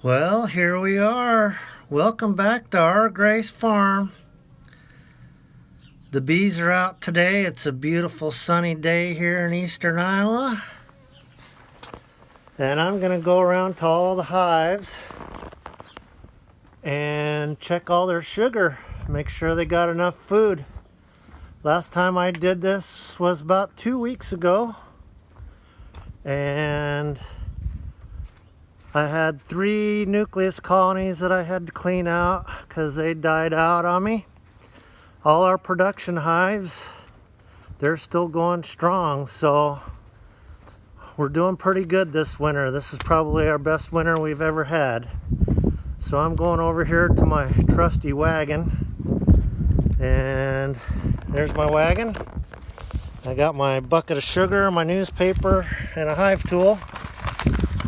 Well, here we are. Welcome back to our Grace Farm. The bees are out today. It's a beautiful sunny day here in eastern Iowa. And I'm going to go around to all the hives and check all their sugar. Make sure they got enough food. Last time I did this was about 2 weeks ago. And I had 3 nucleus colonies that I had to clean out because they died out on me. All our production hives, they're still going strong, so we're doing pretty good this winter. This is probably our best winter we've ever had. So I'm going over here to my trusty wagon, and there's my wagon. I got my bucket of sugar, my newspaper, and a hive tool.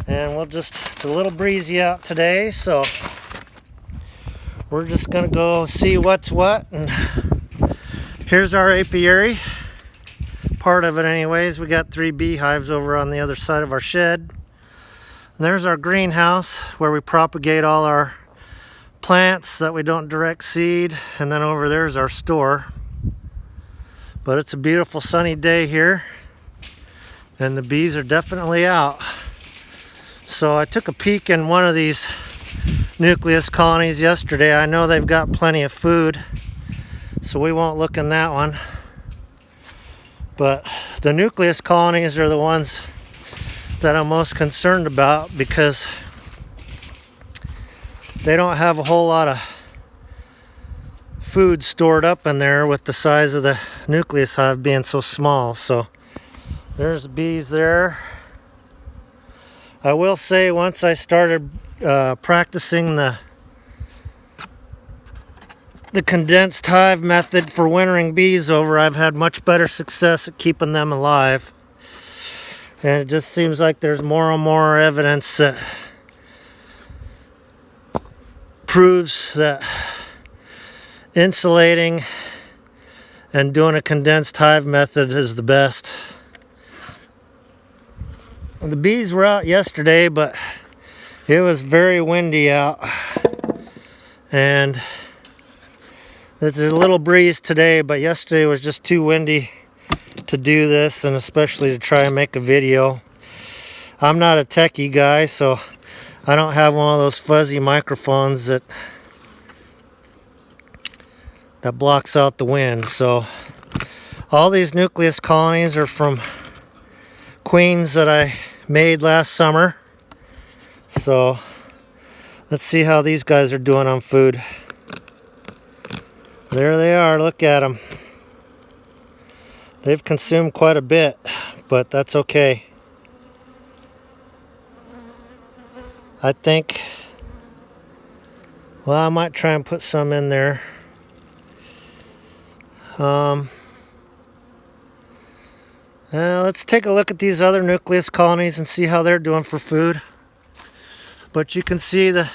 And it's a little breezy out today, so we're just gonna go see what's what. And here's our apiary, part of it anyways. We got 3 beehives over on the other side of our shed. And there's our greenhouse where we propagate all our plants that we don't direct seed. And then over there's our store. But it's a beautiful sunny day here, and the bees are definitely out. So I took a peek in one of these nucleus colonies yesterday. I know they've got plenty of food, so we won't look in that one. But the nucleus colonies are the ones that I'm most concerned about because they don't have a whole lot of food stored up in there with the size of the nucleus hive being so small. So there's the bees there. I will say, once I started practicing the condensed hive method for wintering bees over, I've had much better success at keeping them alive. And it just seems like there's more and more evidence that proves that insulating and doing a condensed hive method is the best. The bees were out yesterday, but it was very windy out, and it's a little breeze today, but yesterday was just too windy to do this, and especially to try and make a video. I'm not a techie guy, so I don't have one of those fuzzy microphones that blocks out the wind. So all these nucleus colonies are from queens that I made last summer. So let's see how these guys are doing on food. There they are, look at them. They've consumed quite a bit, but that's okay. I think, well, I might try and put some in there. Let's take a look at these other nucleus colonies and see how they're doing for food. But you can see the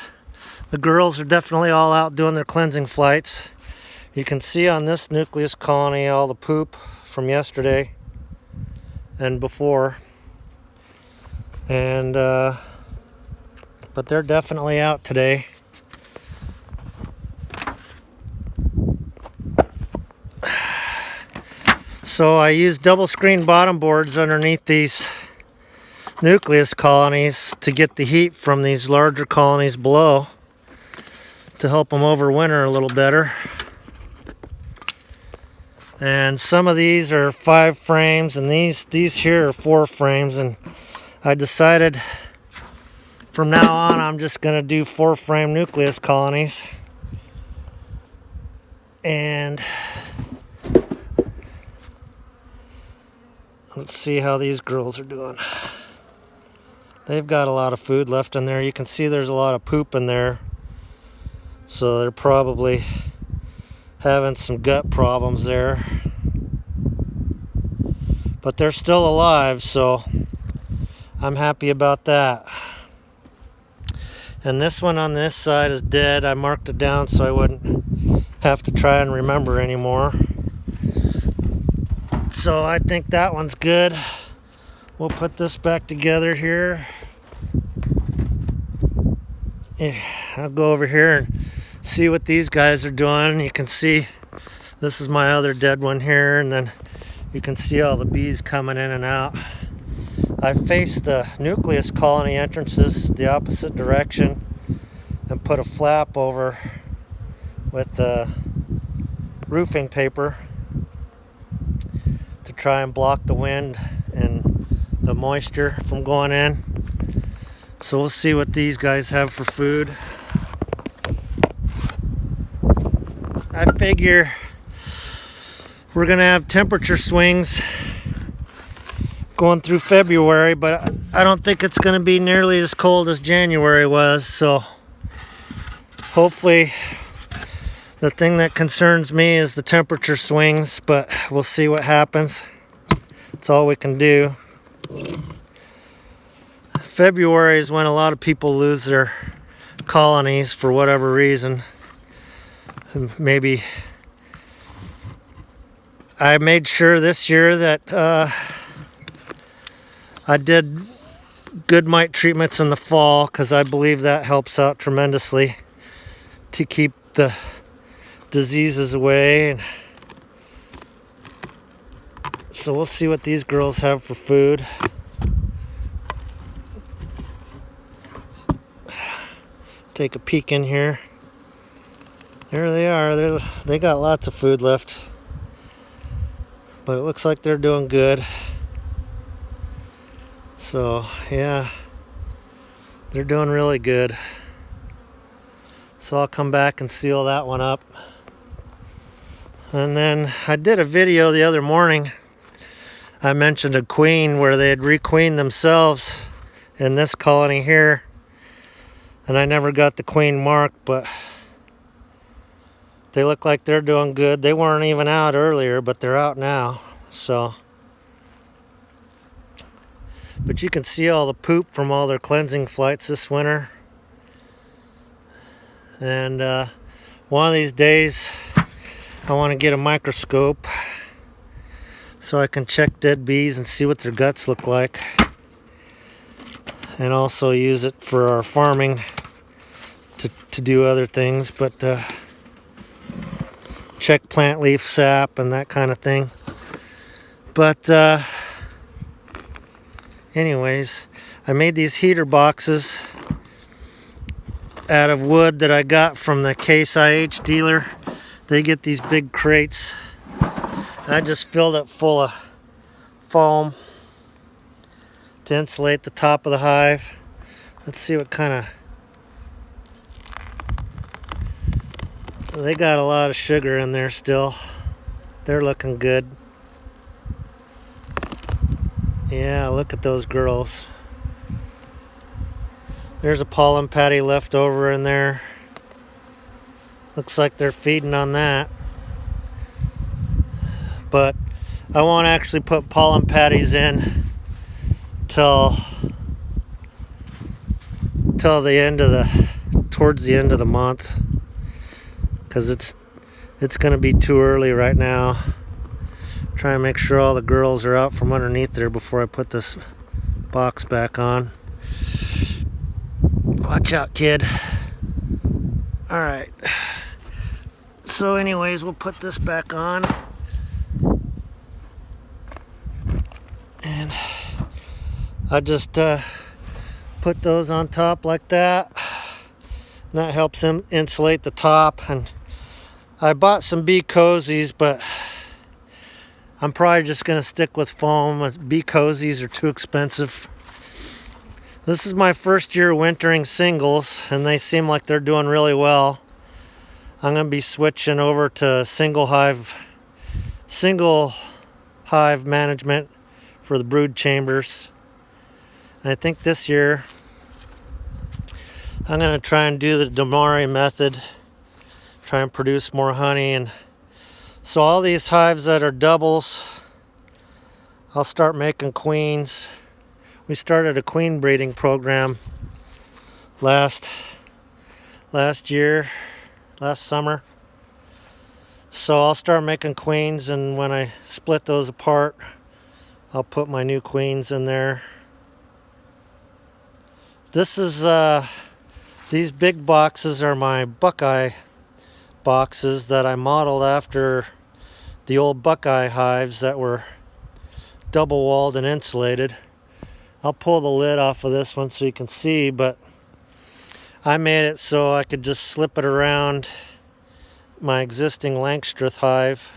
girls are definitely all out doing their cleansing flights. You can see on this nucleus colony all the poop from yesterday and before. And but they're definitely out today. So I used double screen bottom boards underneath these nucleus colonies to get the heat from these larger colonies below to help them overwinter a little better. And some of these are 5 frames, and these here are 4 frames, and I decided from now on I'm just going to do 4 frame nucleus colonies. And let's see how these girls are doing. They've got a lot of food left in there. You can see there's a lot of poop in there. So they're probably having some gut problems there. But they're still alive, so I'm happy about that. And this one on this side is dead. I marked it down so I wouldn't have to try and remember anymore. So I think that one's good. We'll put this back together here. Yeah, I'll go over here and see what these guys are doing. You can see this is my other dead one here, and then you can see all the bees coming in and out. I faced the nucleus colony entrances the opposite direction and put a flap over with the roofing paper to try and block the wind and the moisture from going in. So we'll see what these guys have for food. I figure we're gonna have temperature swings going through February, but I don't think it's gonna be nearly as cold as January was. So hopefully, the thing that concerns me is the temperature swings, but we'll see what happens. It's all we can do. February is when a lot of people lose their colonies for whatever reason. Maybe I made sure this year that I did good mite treatments in the fall, because I believe that helps out tremendously to keep the diseases away. And so we'll see what these girls have for food. Take a peek in here. There they are. They got lots of food left, but it looks like they're doing good. So yeah, they're doing really good. So I'll come back and seal that one up. And then I did a video the other morning. I mentioned a queen where they had requeened themselves in this colony here, and I never got the queen mark, but they look like they're doing good. They weren't even out earlier, but they're out now. So, but you can see all the poop from all their cleansing flights this winter. And one of these days I want to get a microscope so I can check dead bees and see what their guts look like, and also use it for our farming to do other things, but check plant leaf sap and that kind of thing. But anyways, I made these heater boxes out of wood that I got from the Case IH dealer. They get these big crates. I just filled it full of foam to insulate the top of the hive. Let's see what kind of... They got a lot of sugar in there still. They're looking good. Yeah, look at those girls. There's a pollen patty left over in there. Looks like they're feeding on that. But I won't actually put pollen patties in till towards the end of the month, because it's going to be too early right now. Try and make sure all the girls are out from underneath there before I put this box back on. Watch out, kid. All right. So anyways, we'll put this back on. And I just put those on top like that. And that helps them insulate the top. And I bought some bee cozies, but I'm probably just going to stick with foam. Bee cozies are too expensive. This is my first year wintering singles, and they seem like they're doing really well. I'm going to be switching over to single hive management for the brood chambers. And I think this year I'm going to try and do the Damari method, try and produce more honey. And so all these hives that are doubles, I'll start making queens. We started a queen breeding program last summer. So I'll start making queens, and when I split those apart, I'll put my new queens in there. This is These big boxes are my Buckeye boxes that I modeled after the old Buckeye hives that were double walled and insulated. I'll pull the lid off of this one so you can see, but I made it so I could just slip it around my existing Langstroth hive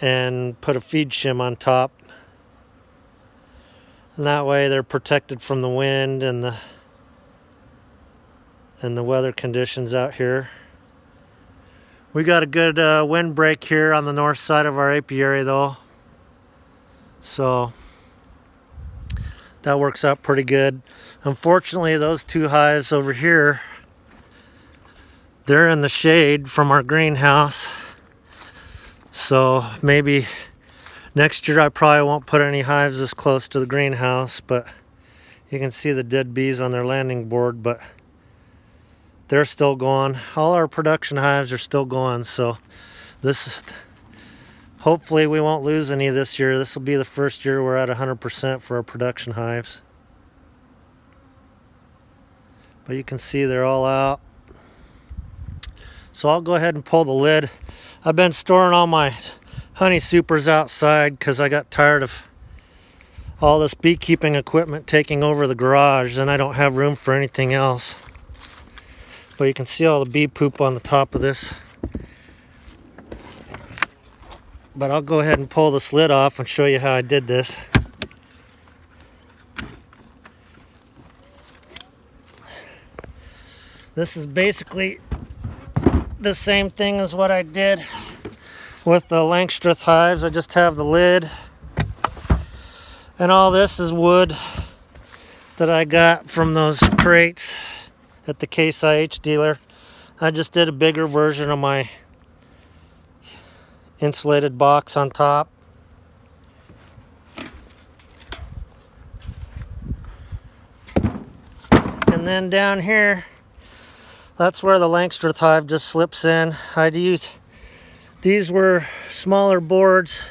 and put a feed shim on top. And that way they're protected from the wind and the weather conditions out here. We got a good wind break here on the north side of our apiary though, so that works out pretty good. Unfortunately, those two hives over here, they're in the shade from our greenhouse, so maybe next year I probably won't put any hives this close to the greenhouse, but you can see the dead bees on their landing board, but they're still going. All our production hives are still going, so hopefully we won't lose any this year. This will be the first year we're at 100% for our production hives. But you can see they're all out. So I'll go ahead and pull the lid. I've been storing all my honey supers outside because I got tired of all this beekeeping equipment taking over the garage, and I don't have room for anything else. But you can see all the bee poop on the top of this. But I'll go ahead and pull this lid off and show you how I did this. This is basically the same thing as what I did with the Langstroth hives. I just have the lid, and all this is wood that I got from those crates at the Case IH dealer. I just did a bigger version of my insulated box on top. And then down here, that's where the Langstroth hive just slips in. These were smaller boards,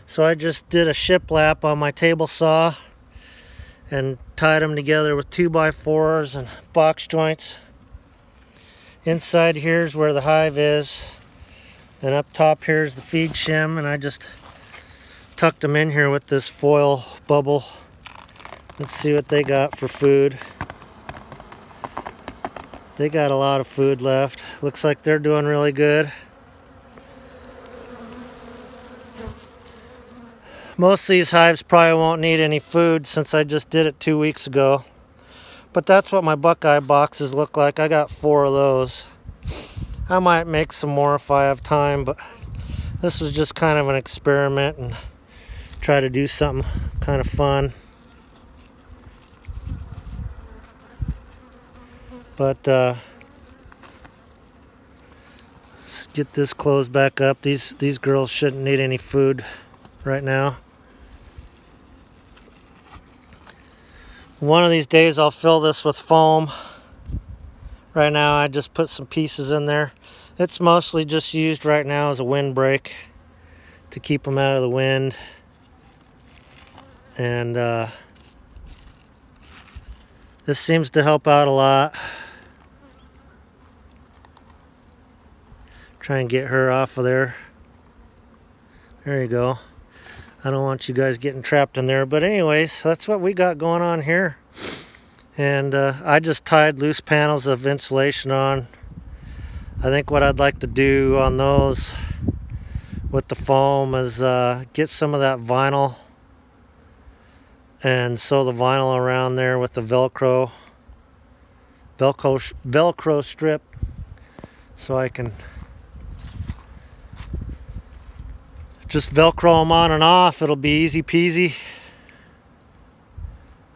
so I just did a shiplap on my table saw and tied them together with 2x4s and box joints. Inside here's where the hive is, and up top here's the feed shim, and I just tucked them in here with this foil bubble. Let's see what they got for food. They got a lot of food left. Looks like they're doing really good. Most of these hives probably won't need any food since I just did it 2 weeks ago. But that's what my Buckeye boxes look like. I got 4 of those. I might make some more if I have time, but this was just kind of an experiment and try to do something kind of fun. But let's get this closed back up. These girls shouldn't need any food right now. One of these days I'll fill this with foam. Right now I just put some pieces in there. It's mostly just used right now as a windbreak to keep them out of the wind. And this seems to help out a lot. Try and get her off of there. There you go. I don't want you guys getting trapped in there, but anyways, that's what we got going on here. And I just tied loose panels of insulation on. I think what I'd like to do on those with the foam is get some of that vinyl and sew the vinyl around there with the Velcro strip, so I can just Velcro them on and off. It'll be easy peasy.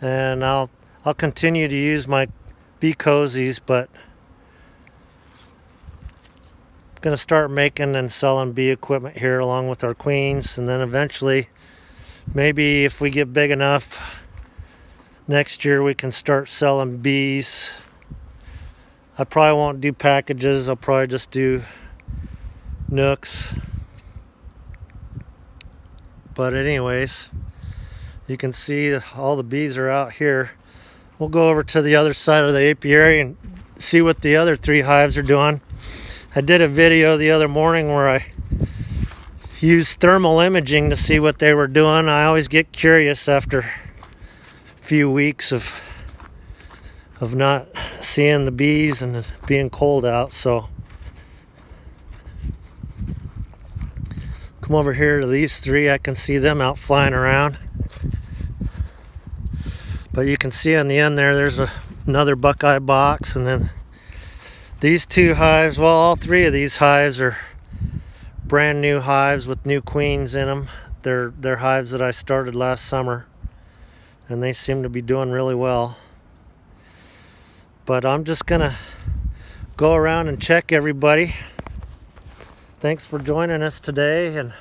And I'll continue to use my bee cozies, but I'm gonna start making and selling bee equipment here along with our queens, and then eventually, maybe if we get big enough, next year we can start selling bees. I probably won't do packages. I'll probably just do nooks. But anyways, you can see all the bees are out here. We'll go over to the other side of the apiary and see what the other 3 hives are doing. I did a video the other morning where I used thermal imaging to see what they were doing. I always get curious after a few weeks of not seeing the bees and being cold out. So come over here to these 3. I can see them out flying around. But you can see on the end there's another Buckeye box, and then these 2 hives, well, all 3 of these hives are brand new hives with new queens in them. They're hives that I started last summer, and they seem to be doing really well. But I'm just gonna go around and check everybody. Thanks for joining us today, and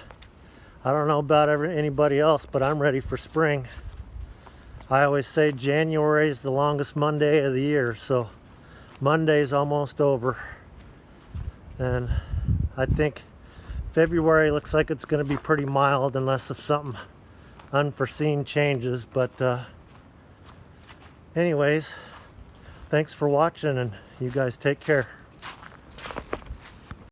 I don't know about anybody else, but I'm ready for spring. I always say January is the longest Monday of the year, so Monday's almost over. And I think February looks like it's going to be pretty mild unless if something unforeseen changes. But anyways, thanks for watching, and you guys take care.